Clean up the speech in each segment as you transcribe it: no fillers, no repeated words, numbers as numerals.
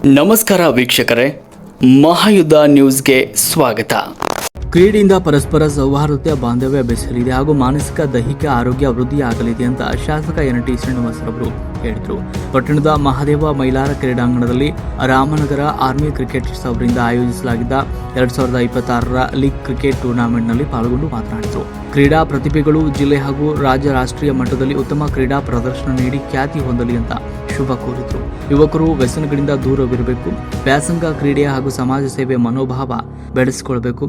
ನಮಸ್ಕಾರ ವೀಕ್ಷಕರೇ, ಮಹಾಯುದ್ಧ ನ್ಯೂಸ್ಗೆ ಸ್ವಾಗತ. ಕ್ರೀಡೆಯಿಂದ ಪರಸ್ಪರ ಸೌಹಾರ್ದತೆ ಬಾಂಧವ್ಯ ಬೆಸಲಿದೆ ಹಾಗೂ ಮಾನಸಿಕ ದೈಹಿಕ ಆರೋಗ್ಯ ವೃದ್ಧಿಯಾಗಲಿದೆ ಅಂತ ಶಾಸಕ NT ಶ್ರೀನಿವಾಸರವರು ಹೇಳಿದರು. ಪಟ್ಟಣದ ಮಹಾದೇವ ಮೈಲಾರ ಕ್ರೀಡಾಂಗಣದಲ್ಲಿ ರಾಮನಗರ ಆರ್ಮಿ ಕ್ರಿಕೆಟರ್ಸ್ ಅವರಿಂದ ಆಯೋಜಿಸಲಾಗಿದ್ದ 2026ರ ಲೀಗ್ ಕ್ರಿಕೆಟ್ ಟೂರ್ನಮೆಂಟ್ನಲ್ಲಿ ಪಾಲ್ಗೊಂಡು ಮಾತನಾಡಿದರು. ಕ್ರೀಡಾ ಪ್ರತಿಭೆಗಳು ಜಿಲ್ಲೆ ಹಾಗೂ ರಾಜ್ಯ ರಾಷ್ಟ್ರೀಯ ಮಟ್ಟದಲ್ಲಿ ಉತ್ತಮ ಕ್ರೀಡಾ ಪ್ರದರ್ಶನ ನೀಡಿ ಖ್ಯಾತಿ ಹೊಂದಲಿ ಅಂತ ಶುಭ ಕೋರಿದರು. ಯುವಕರು ವ್ಯಸನಗಳಿಂದ ದೂರವಿರಬೇಕು, ವ್ಯಾಸಂಗ ಕ್ರೀಡೆ ಹಾಗೂ ಸಮಾಜ ಸೇವೆ ಮನೋಭಾವ ಬೆಳೆಸಿಕೊಳ್ಳಬೇಕು.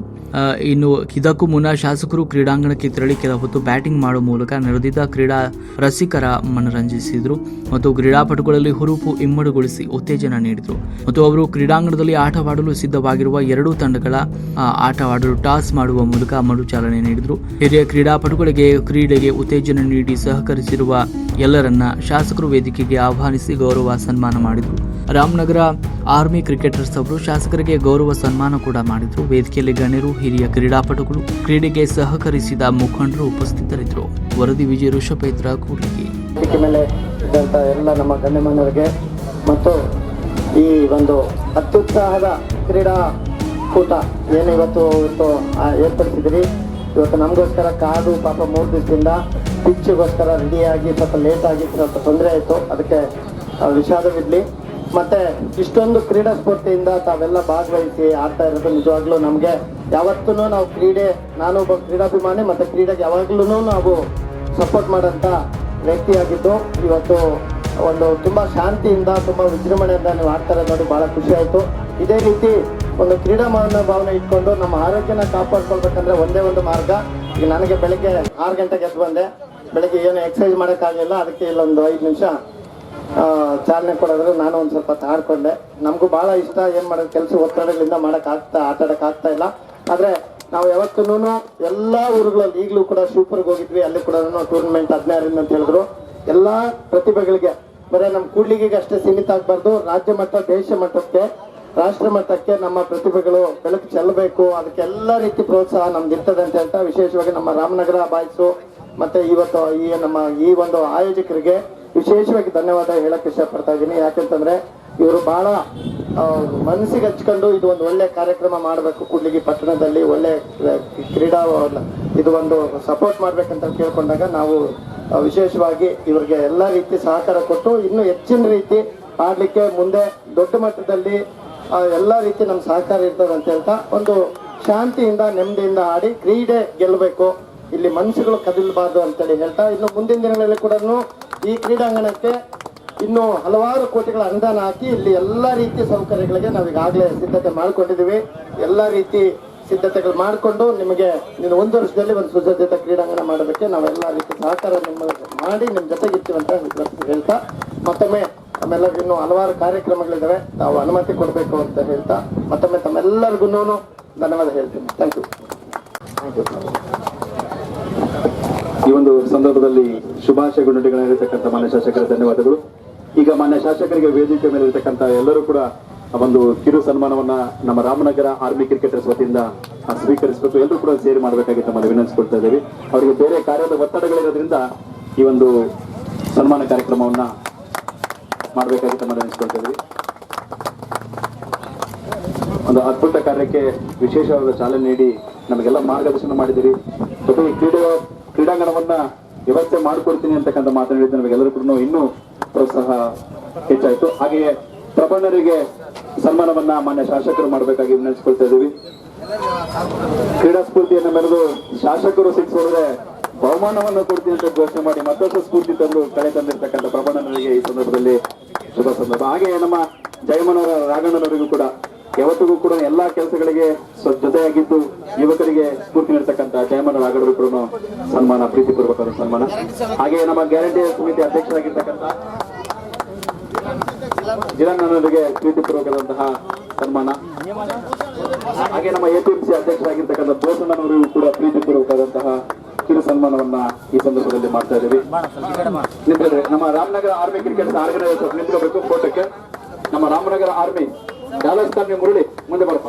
ಇನ್ನು ಇದಕ್ಕೂ ಮುನ್ನ ಶಾಸಕರು ಕ್ರೀಡಾಂಗಣಕ್ಕೆ ತೆರಳಿ ಕೆಲ ಹೊತ್ತು ಬ್ಯಾಟಿಂಗ್ ಮಾಡುವ ಮೂಲಕ ನೆರೆದಿದ್ದ ಕ್ರೀಡಾ ರಸಿಕರ ಮನರಂಜಿಸಿದರು ಮತ್ತು ಕ್ರೀಡಾಪಟುಗಳಲ್ಲಿ ಹುರುಪು ಇಮ್ಮಡಿಗೊಳಿಸಿ ಉತ್ತೇಜನ ನೀಡಿದರು. ಮತ್ತು ಅವರು ಕ್ರೀಡಾಂಗಣದಲ್ಲಿ ಆಟವಾಡಲು ಸಿದ್ಧವಾಗಿರುವ ಎರಡೂ ತಂಡಗಳ ಆಟವಾಡಲು ಟಾಸ್ ಮಾಡುವ ಮೂಲಕ ಮರುಚಾಲನೆ ನೀಡಿದರು. ಹಿರಿಯ ಕ್ರೀಡಾಪಟುಗಳಿಗೆ ಕ್ರೀಡೆಗೆ ಉತ್ತೇಜನ ನೀಡಿ ಸಹಕರಿಸಿರುವ ಎಲ್ಲರನ್ನ ಶಾಸಕರು ವೇದಿಕೆಗೆ ಆಹ್ವಾನಿಸಿ ಗೌರವ ಸನ್ಮಾನ ಮಾಡಿದರು. ರಾಮನಗರ ಆರ್ಮಿ ಕ್ರಿಕೆಟರ್ಸ್ ಅವರು ಶಾಸಕರಿಗೆ ಗೌರವ ಸನ್ಮಾನ ಕೂಡ ಮಾಡಿದರು. ವೇದಿಕೆಯಲ್ಲಿ ಗಣ್ಯರು, ಹಿರಿಯ ಕ್ರೀಡಾಪಟುಗಳು, ಕ್ರೀಡೆಗೆ ಸಹಕರಿಸಿದ ಮುಖಂಡರು ಉಪಸ್ಥಿತರಿದ್ದರು. ವರದಿ ವಿಜಯ ಋಷಭೇಂದ್ರ ಕೂಡ್ಲಿಗಿ. ಮೇಲೆ ಇದ್ದಂಥ ಎಲ್ಲ ನಮ್ಮ ಗಣ್ಯಮಾನ್ಯರಿಗೆ ಮತ್ತು ಈ ಒಂದು ಅತ್ಯುತ್ಸಾಹದ ಕ್ರೀಡಾಕೂಟ ಏನು ಇವತ್ತು ಏರ್ಪಡಿಸಿದಿರಿ. ಇವತ್ತು ನಮಗೋಸ್ಕರ ಕಾದು ಪಾಪ 3 ದಿವಸದಿಂದ ಪಿಚ್ಗೋಸ್ಕರ ರೆಡಿಯಾಗಿ ಸ್ವಲ್ಪ ಲೇಟಾಗಿ ಸ್ವಲ್ಪ ತೊಂದರೆ ಆಯಿತು. ಅದಕ್ಕೆ ವಿಷಾದವಿರಲಿ. ಮತ್ತು ಇಷ್ಟೊಂದು ಕ್ರೀಡಾ ಸ್ಫೂರ್ತಿಯಿಂದ ತಾವೆಲ್ಲ ಭಾಗವಹಿಸಿ ಆಡ್ತಾ ಇರೋದು ನಿಜವಾಗ್ಲೂ ನಮಗೆ ಯಾವತ್ತೂ ನಾವು ನಾನು ಒಬ್ಬ ಕ್ರೀಡಾಭಿಮಾನಿ ಮತ್ತು ಕ್ರೀಡೆಗೆ ಯಾವಾಗ್ಲೂ ನಾವು ಸಪೋರ್ಟ್ ಮಾಡೋಂಥ ವ್ಯಕ್ತಿಯಾಗಿದ್ದು ಇವತ್ತು ಒಂದು ತುಂಬ ಶಾಂತಿಯಿಂದ ತುಂಬ ವಿಜೃಂಭಣೆಯಿಂದ ನೀವು ಆಡ್ತಾ ಇರೋದು ನೋಡಿ ಭಾಳ ಖುಷಿ ಆಯಿತು. ಇದೇ ರೀತಿ ಒಂದು ಕ್ರೀಡಾ ಭಾವನೆ ಇಟ್ಕೊಂಡು ನಮ್ಮ ಆರೋಗ್ಯನ ಕಾಪಾಡ್ಕೊಳ್ಬೇಕಂದ್ರೆ ಒಂದೇ ಒಂದು ಮಾರ್ಗ. ಈಗ ನನಗೆ ಬೆಳಗ್ಗೆ 6 ಗಂಟೆಗೆ ಎದ್ದು ಬಂದೆ. ಬೆಳಗ್ಗೆ ಏನು ಎಕ್ಸಸೈಸ್ ಮಾಡೋಕ್ಕಾಗಲಿಲ್ಲ. ಅದಕ್ಕೆ ಇಲ್ಲೊಂದು 5 ನಿಮಿಷ ಚಾಲನೆ ಕೊಡೋದ್ರೆ ನಾನು ಒಂದು ಸ್ವಲ್ಪ ಆಡ್ಕೊಂಡೆ. ನಮಗೂ ಭಾಳ ಇಷ್ಟ. ಏನು ಮಾಡೋದು, ಕೆಲಸ ಒತ್ತಡಗಳಿಂದ ಆಟಾಡೋಕ್ಕಾಗ್ತಾ ಇಲ್ಲ. ಆದರೆ ನಾವು ಯಾವತ್ತೂ ಎಲ್ಲ ಊರುಗಳಲ್ಲಿ ಈಗಲೂ ಕೂಡ ಶಿವಪುರ್ಗೆ ಹೋಗಿದ್ವಿ. ಅಲ್ಲಿ ಕೂಡ ಟೂರ್ನಮೆಂಟ್ 15 ಅಂತ ಹೇಳಿದ್ರು. ಎಲ್ಲ ಪ್ರತಿಭೆಗಳಿಗೆ ಬರೀ ನಮ್ಮ ಕೂಡ್ಲಿಗಿಗೆ ಅಷ್ಟೇ ಸೀಮಿತ ಆಗಬಾರ್ದು. ರಾಜ್ಯ ಮಟ್ಟ, ದೇಶ ಮಟ್ಟಕ್ಕೆ, ರಾಷ್ಟ್ರ ಮಟ್ಟಕ್ಕೆ ನಮ್ಮ ಪ್ರತಿಭೆಗಳು ಬೆಳಕು ಚೆಲ್ಲಬೇಕು. ಅದಕ್ಕೆ ಎಲ್ಲ ರೀತಿ ಪ್ರೋತ್ಸಾಹ ನಮ್ದು ಇರ್ತದೆ ಅಂತ ಹೇಳ್ತಾ ವಿಶೇಷವಾಗಿ ನಮ್ಮ ರಾಮನಗರ ಬಾಯ್ಸು ಮತ್ತು ಇವತ್ತು ಈ ಒಂದು ಆಯೋಜಕರಿಗೆ ವಿಶೇಷವಾಗಿ ಧನ್ಯವಾದ ಹೇಳಕ್ಕೆ ಇಷ್ಟಪಡ್ತಾ ಇದ್ದೀನಿ. ಯಾಕೆಂತಂದರೆ ಇವರು ಭಾಳ ಮನಸ್ಸಿಗೆ ಹಚ್ಕೊಂಡು ಇದು ಒಂದು ಒಳ್ಳೆ ಕಾರ್ಯಕ್ರಮ ಮಾಡಬೇಕು, ಕೂಡ್ಲಿಗಿ ಪಟ್ಟಣದಲ್ಲಿ ಒಳ್ಳೆ ಕ್ರೀಡಾ ಇದು ಒಂದು ಸಪೋರ್ಟ್ ಮಾಡಬೇಕಂತ ಕೇಳ್ಕೊಂಡಾಗ ನಾವು ವಿಶೇಷವಾಗಿ ಇವರಿಗೆ ಎಲ್ಲ ರೀತಿ ಸಹಕಾರ ಕೊಟ್ಟು ಇನ್ನೂ ಹೆಚ್ಚಿನ ರೀತಿ ಆಡಲಿಕ್ಕೆ ಮುಂದೆ ದೊಡ್ಡ ಮಟ್ಟದಲ್ಲಿ ಎಲ್ಲ ರೀತಿ ನಮ್ಮ ಸಹಕಾರ ಇರ್ತದೆ ಅಂತ ಹೇಳ್ತಾ ಒಂದು ಶಾಂತಿಯಿಂದ ನೆಮ್ಮದಿಯಿಂದ ಆಡಿ ಕ್ರೀಡೆ ಗೆಲ್ಲಬೇಕು, ಇಲ್ಲಿ ಮನಸ್ಸುಗಳು ಕದಲಬಾರ್ದು ಅಂತೇಳಿ ಹೇಳ್ತಾ ಇನ್ನು ಮುಂದಿನ ದಿನಗಳಲ್ಲಿ ಕೂಡ ಈ ಕ್ರೀಡಾಂಗಣಕ್ಕೆ ಇನ್ನೂ ಹಲವಾರು ಕೋಟಿಗಳ ಅನುದಾನ ಹಾಕಿ ಇಲ್ಲಿ ಎಲ್ಲ ರೀತಿಯ ಸೌಕರ್ಯಗಳಿಗೆ ನಾವು ಈಗಾಗಲೇ ಸಿದ್ಧತೆ ಮಾಡ್ಕೊಂಡಿದ್ದೀವಿ. ಎಲ್ಲ ರೀತಿ ಸಿದ್ಧತೆಗಳು ಮಾಡಿಕೊಂಡು ನಿಮಗೆ 1 ವರ್ಷದಲ್ಲಿ ಒಂದು ಸುಸಜ್ಜಿತ ಕ್ರೀಡಾಂಗಣ ಮಾಡೋದಕ್ಕೆ ನಾವೆಲ್ಲ ರೀತಿ ಸಹಕಾರ ಮಾಡಿ ನಿಮ್ಮ ಜೊತೆಗಿರ್ತೀವಿ ಅಂತ ಹೇಳ್ತಾ ಮತ್ತೊಮ್ಮೆ ತಮ್ಮೆಲ್ಲರಿಗೂ ಇನ್ನೂ ಹಲವಾರು ಕಾರ್ಯಕ್ರಮಗಳಿದ್ದಾವೆ, ತಾವು ಅನುಮತಿ ಕೊಡಬೇಕು ಅಂತ ಹೇಳ್ತಾ ಮತ್ತೊಮ್ಮೆ ತಮ್ಮೆಲ್ಲರಿಗೂ ಧನ್ಯವಾದ ಹೇಳ್ತೀನಿ. Thank you. ಈ ಒಂದು ಸಂದರ್ಭದಲ್ಲಿ ಶುಭಾಶಯಗಳು ನುಡಿಗಳಿರತಕ್ಕಂಥ ಮಾನ್ಯ ಶಾಸಕರ ಧನ್ಯವಾದಗಳು. ಈಗ ಮಾನ್ಯ ಶಾಸಕರಿಗೆ ವೇದಿಕೆ ಮೇಲೆ ಇರತಕ್ಕಂಥ ಎಲ್ಲರೂ ಕೂಡ ಒಂದು ಕಿರು ಸನ್ಮಾನವನ್ನ ನಮ್ಮ ರಾಮನಗರ ಆರ್ಮಿ ಕ್ರಿಕೆಟರ್ಸ್ ವತಿಯಿಂದ ಸ್ವೀಕರಿಸಬೇಕು. ಎಲ್ಲರೂ ಕೂಡ ಸೇರಿ ಮಾಡಬೇಕಾಗಿ ತಮ್ಮಲ್ಲಿ ವಿನಂತಿಸ್ಕೊಳ್ತಾ ಇದ್ದೀವಿ. ಅವರಿಗೆ ಬೇರೆ ಕಾರ್ಯದ ಒತ್ತಡಗಳಿರೋದ್ರಿಂದ ಈ ಒಂದು ಸನ್ಮಾನ ಕಾರ್ಯಕ್ರಮವನ್ನ ಮಾಡಬೇಕಾಗಿ ತಮ್ಮಲ್ಲಿ ವಿನಂತಿಸ್ಕೊಳ್ತಾ ಇದ್ದೀವಿ. ಒಂದು ಅದ್ಭುತ ಕಾರ್ಯಕ್ಕೆ ವಿಶೇಷವಾದ ಚಾಲನೆ ನೀಡಿ ನಮಗೆಲ್ಲ ಮಾರ್ಗದರ್ಶನ ಮಾಡಿದ್ದೀರಿ. ಜೊತೆಗೆ ಕ್ರೀಡಾಂಗಣವನ್ನ ವ್ಯವಸ್ಥೆ ಮಾಡಿಕೊಡ್ತೀನಿ ಅಂತಕ್ಕಂಥ ಮಾತನಾಡಿದ್ದು ನಮಗೆಲ್ಲರೂ ಕೂಡ ಇನ್ನೂ ಪ್ರೋತ್ಸಾಹ ಹೆಚ್ಚಾಯಿತು. ಹಾಗೆಯೇ ಪ್ರಬಂಧರಿಗೆ ಸನ್ಮಾನವನ್ನ ಮಾನ್ಯ ಶಾಸಕರು ಮಾಡಬೇಕಾಗಿ ವಿನಂತಿಸ್ಕೊಳ್ತಾ ಇದ್ದೀವಿ. ಕ್ರೀಡಾ ಸ್ಫೂರ್ತಿಯನ್ನು ಮೆರೆದು ಶಾಸಕರು 6 ಹೊಡೆದ್ರೆ ಬಹುಮಾನವನ್ನು ಕೊಡ್ತೀನಿ ಅಂತ ಘೋಷಣೆ ಮಾಡಿ ಮತ್ತಷ್ಟು ಸ್ಫೂರ್ತಿ ತಂದು ಕಳೆ ತಂದಿರ್ತಕ್ಕಂಥ ಪ್ರಬಂಧನರಿಗೆ ಈ ಸಂದರ್ಭದಲ್ಲಿ ಶುಭ ಸಂದರ್ಭ. ಹಾಗೆಯೇ ನಮ್ಮ ಜಯಮನವರ ರಾಘಣ್ಣನವರಿಗೂ ಕೂಡ ಯಾವತ್ತಿಗೂ ಕೂಡ ಎಲ್ಲಾ ಕೆಲಸಗಳಿಗೆ ಜೊತೆಯಾಗಿದ್ದು ಯುವಕರಿಗೆ ಸ್ಫೂರ್ತಿ ನೀಡತಕ್ಕಂಥ ಜಯಮನ ರಾಘವರು ಕೂಡ ಸನ್ಮಾನ, ಪ್ರೀತಿಪೂರ್ವಕವಾದ ಸನ್ಮಾನ. ಹಾಗೆಯೇ ನಮ್ಮ ಗ್ಯಾರಂಟಿ ಸಮಿತಿ ಅಧ್ಯಕ್ಷರಾಗಿರ್ತಕ್ಕಂಥ ಜಿರಣ್ಣನವರಿಗೆ ಪ್ರೀತಿಪೂರ್ವಕವಾದಂತಹ ಸನ್ಮಾನ. ಹಾಗೆ ನಮ್ಮ APMC ಅಧ್ಯಕ್ಷರಾಗಿರ್ತಕ್ಕಂಥ ಬೋಸಣ್ಣನವರಿಗೂ ಕೂಡ ಪ್ರೀತಿಪೂರ್ವಕವಾದಂತಹ ಕಿರು ಸನ್ಮಾನವನ್ನ ಈ ಸಂದರ್ಭದಲ್ಲಿ ಮಾಡ್ತಾ ಇದ್ದೀವಿ. ನಿಂತಿದ್ರೆ ನಮ್ಮ ರಾಮನಗರ ಆರ್ಮಿ ಕ್ರಿಕೆಟ್ ಆರ್ಗನೈಸರ್ ನಿಂತ್ಕೋಬೇಕು ಫೋಟೋಕ್ಕೆ. ನಮ್ಮ ರಾಮನಗರ ಆರ್ಮಿ ಜಾಲಸ್ಥಾನ ಮುರಳಿ ಮುಂದೆ ಬರಪ್ಪ.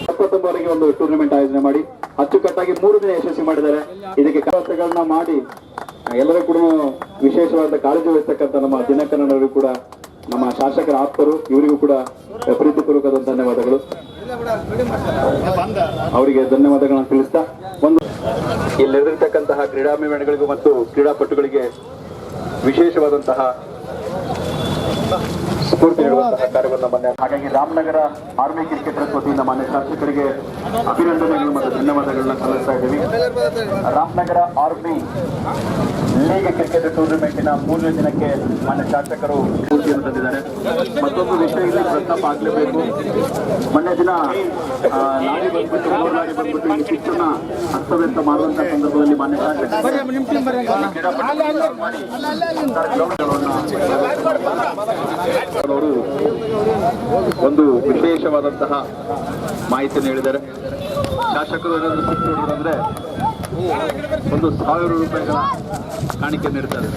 29ವರೆಗೆ ಒಂದು ಟೂರ್ನಮೆಂಟ್ ಆಯೋಜನೆ ಮಾಡಿ ಅಚ್ಚುಕಟ್ಟಾಗಿ 3 ದಿನ ಯಶಸ್ವಿ ಮಾಡಿದ್ದಾರೆ. ಇದಕ್ಕೆ ಕೆಲಸಗಳನ್ನ ಮಾಡಿ ಎಲ್ಲರೂ ಕೂಡ ವಿಶೇಷವಾದ ಕಾಳಜಿ ವಹಿಸ್ತಕ್ಕಂಥ ನಮ್ಮ ದಿನಕರನವರು ಕೂಡ ನಮ್ಮ ಶಾಸಕರ ಆಪ್ತರು, ಇವರಿಗೂ ಕೂಡ ಪ್ರೀತಿಪೂರ್ವಕವಾದ ಧನ್ಯವಾದಗಳು. ಅವರಿಗೆ ಧನ್ಯವಾದಗಳನ್ನು ತಿಳಿಸ್ತಾ ಇಲ್ಲಿರತಕ್ಕಂತಹ ಕ್ರೀಡಾಭಿಮಾನಿಗಳಿಗೂ ಮತ್ತು ಕ್ರೀಡಾಪಟುಗಳಿಗೆ ವಿಶೇಷವಾದಂತಹ ಸ್ಫೂರ್ತಿ ನೀಡುವಂತಹ ಕಾರ್ಯವನ್ನು ಮೊನ್ನೆ, ಹಾಗಾಗಿ ರಾಮನಗರ ಆರ್ಮಿ ಕ್ರಿಕೆಟರ್ಸ್ ವತಿಯಿಂದ ಮಾನ್ಯ ಶಾಸಕರಿಗೆ ಅಭಿನಂದನೆಗಳು ಮತ್ತು ಧನ್ಯವಾದಗಳನ್ನ ಸಲ್ಲಿಸ್ತಾ ಇದ್ದೀವಿ. ರಾಮನಗರ ಆರ್ಮಿ ಲೀಗ್ ಕ್ರಿಕೆಟ್ ಟೂರ್ನಮೆಂಟಿನ 3ನೇ ದಿನಕ್ಕೆ ಮಾನ್ಯ ಶಾಸಕರು ಸ್ಫೂರ್ತಿಯನ್ನು ತಂದಿದ್ದಾರೆ. ಮತ್ತೊಂದು ವಿಷಯ ಇಲ್ಲಿ ಪ್ರಸ್ತಾಪ ಆಗಲೇಬೇಕು. ಮೊನ್ನೆ ದಿನ ಲಾರಿ ಬಂದ್ಬಿಟ್ಟು ಇಲ್ಲಿ ಪಿಚ್ಚನ್ನ ಅಸ್ತವ್ಯಸ್ತ ಮಾಡುವಂತಹ ಸಂದರ್ಭದಲ್ಲಿ ಮಾನ್ಯ ಅವರು ಒಂದು ವಿಶೇಷವಾದಂತಹ ಮಾಹಿತಿಯನ್ನು ಹೇಳಿದ್ದಾರೆ. ಶಾಸಕರು ಏನಾದರೂ ಸಿಕ್ಕು ನೋಡಿದ್ರೆ 1,000 ರೂಪಾಯಿಗಳ ಕಾಣಿಕೆ ನೀಡುತ್ತಾರೆ.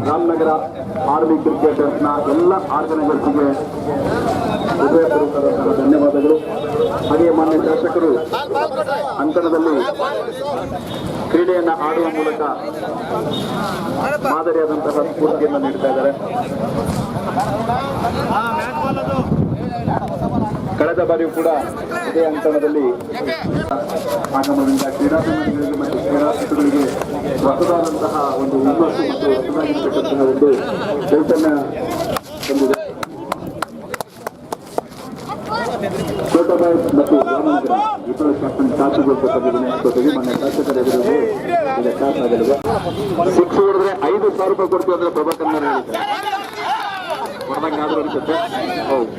ರಾಮನಗರ ಆರ್ಮಿ ಕ್ರಿಕೆಟರ್ಸ್ನ ಎಲ್ಲ ಆರ್ಗನೈಸರ್ಸ್ಗೆ ಹೃದಯಪೂರ್ವಕವಾದಂತಹ ಧನ್ಯವಾದಗಳು. ಹಾಗೆಯೇ ಮಾನ್ಯ ಶಾಸಕರು ಅಂಕಣದಲ್ಲಿ ಕ್ರೀಡೆಯನ್ನು ಆಡುವ ಮೂಲಕ ಮಾದರಿಯಾದಂತಹ ಸ್ಫೂರ್ತಿಯನ್ನು ನೀಡ್ತಾ ಇದ್ದಾರೆ. ಕಳೆದ ಬಾರಿಯೂ ಕೂಡ ಇದೇ ಅಂಕಣದಲ್ಲಿ ಆಗಮನದಿಂದ ಕ್ರೀಡಾಭಿಮಾನಿಗಳಿಗೆ ಮತ್ತು ಕ್ರೀಡಾಪಟುಗಳಿಗೆ ಹೊಸದಾದಂತಹ ಒಂದು ಹುಮ್ಮಸ್ಸು ಮತ್ತು ಹೊಸದಾಗಿರ್ತಕ್ಕಂತಹ ಒಂದು ಚೈತನ್ಯ ತಂದಿದೆ. ಕೋಟಬಾಯ್ ಮತ್ತು ರಾಮನಗರ ಇಬ್ಬರು ಕ್ಯಾಪ್ಟನ್ ಟಾಸ್ಗಳು ತಂದಿದ್ದೇನೆ. ಜೊತೆಗೆ ಮೊನ್ನೆ ಶಾಸಕರ ಎದುರಿಗೆ ಟಾಸ್ ಆಗಲಿದೆ. 6 ಹೊಡೆದ್ರೆ 5,000 ರೂಪಾಯಿ ಕೊಡ್ತೀವಿ ಅಂದ್ರೆ ಪ್ರಭಾಕರ್ ಹೇಳಿದ್ದಾರೆ. ಹೊಡೆದಂಗಾದ್ರೂ ಅನಿಸುತ್ತೆ. ಹೌದು.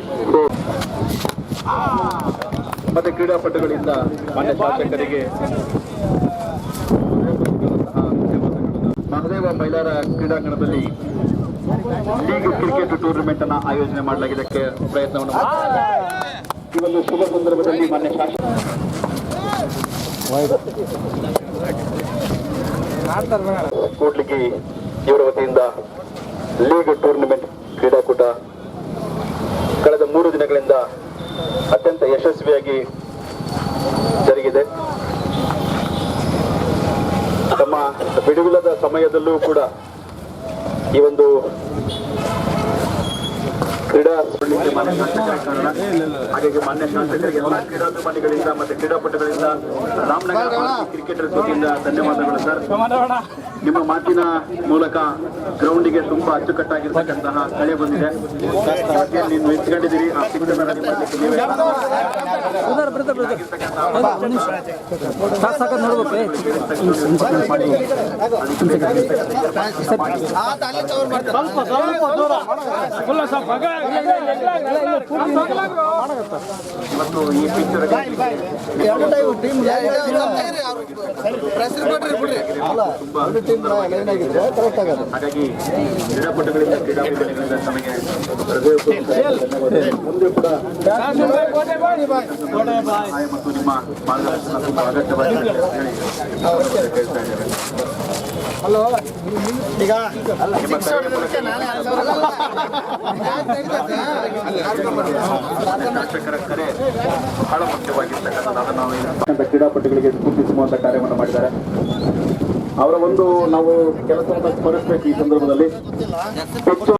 ಮತ್ತೆ ಕ್ರೀಡಾಪಟುಗಳಿಂದ ಮಾನ್ಯ ಶಾಸಕರಿಗೆ ಮಹದೇವ ಮಹಿಳಾರ ಕ್ರೀಡಾಂಗಣದಲ್ಲಿ ಲೀಗ್ ಕ್ರಿಕೆಟ್ ಟೂರ್ನಮೆಂಟ್ ಅನ್ನ ಆಯೋಜನೆ ಮಾಡಲಾಗಿದ್ದಕ್ಕೆ ಪ್ರಯತ್ನವನ್ನು ಈ ಒಂದು ಶುಭ ಸಂದರ್ಭದಲ್ಲಿ ಮಾನ್ಯ ಶಾಸಕ ಕೋಟ್ಲಿಗಿ ಇವರ ವತಿಯಿಂದ ಲೀಗ್ ಟೂರ್ನಮೆಂಟ್ ಕ್ರೀಡಾಕೂಟ ಕಳೆದ 3 ದಿನಗಳಿಂದ ಅತ್ಯಂತ ಯಶಸ್ವಿಯಾಗಿ ಜರುಗಿದೆ. ತಮ್ಮ ಬಿಡುವಿಲ್ಲದ ಸಮಯದಲ್ಲೂ ಕೂಡ ಈ ಒಂದು ಕ್ರೀಡಾ ಮಾನ್ಯ ಶಾಸಕರ ಕಾರಣ. ಹಾಗಾಗಿ ಮಾನ್ಯ ಶಾಸಕರಿಗೆ ಎಲ್ಲ ಕ್ರೀಡಾಭಿಮಾನಿಗಳಿಂದ ಮತ್ತು ಕ್ರೀಡಾಪಟುಗಳಿಂದ ರಾಮನಗರ ಕ್ರಿಕೆಟರ್ಸ್ ವತಿಯಿಂದ ಧನ್ಯವಾದಗಳು ಸರ್. ನಿಮ್ಮ ಮಾತಿನ ಮೂಲಕ ಗ್ರೌಂಡಿಗೆ ತುಂಬಾ ಅಚ್ಚುಕಟ್ಟಾಗಿರ್ತಕ್ಕಂತಹ ಕಳೆ ಬಂದಿದೆ. ನೀವು ಎತ್ಕೊಂಡಿದ್ದೀರಿ. ಆ ಪಿಚ್ಚನ್ನು ರೆಡಿ ಮಾಡಲಿಕ್ಕೆ ಇವತ್ತು ಈ ಪಿಕ್ಚರ್ ಹಾಗಾಗಿ ಕ್ರೀಡಾಪಟುಗಳಿಂದ ಕ್ರೀಡಾಭಿಮಾನಿಗಳಿಂದ ತಮಗೆ ಮುಂದೆ ಕೂಡ ಸಹಾಯ ಮತ್ತು ನಿಮ್ಮ ಮಾರ್ಗದರ್ಶನ ತುಂಬಾ ಅಗತ್ಯವಾಗಿದೆ ಅಂತ ಹೇಳಿ ಹೇಳ್ತಾ ಇದ್ದೇವೆ. ಈಗ ಶಾಸಕರ ಕರೆ ಬಹಳ ಮುಖ್ಯವಾಗಿರ್ತಕ್ಕಂಥ ಕ್ರೀಡಾಪಟುಗಳಿಗೆ ಸ್ಫೂರ್ತಿಸುವಂತ ಕಾರ್ಯವನ್ನು ಮಾಡಿದ್ದಾರೆ. ಅವರ ಒಂದು ನಾವು ಕೆಲಸವನ್ನು ಸ್ಮರಿಸಬೇಕು ಈ ಸಂದರ್ಭದಲ್ಲಿ.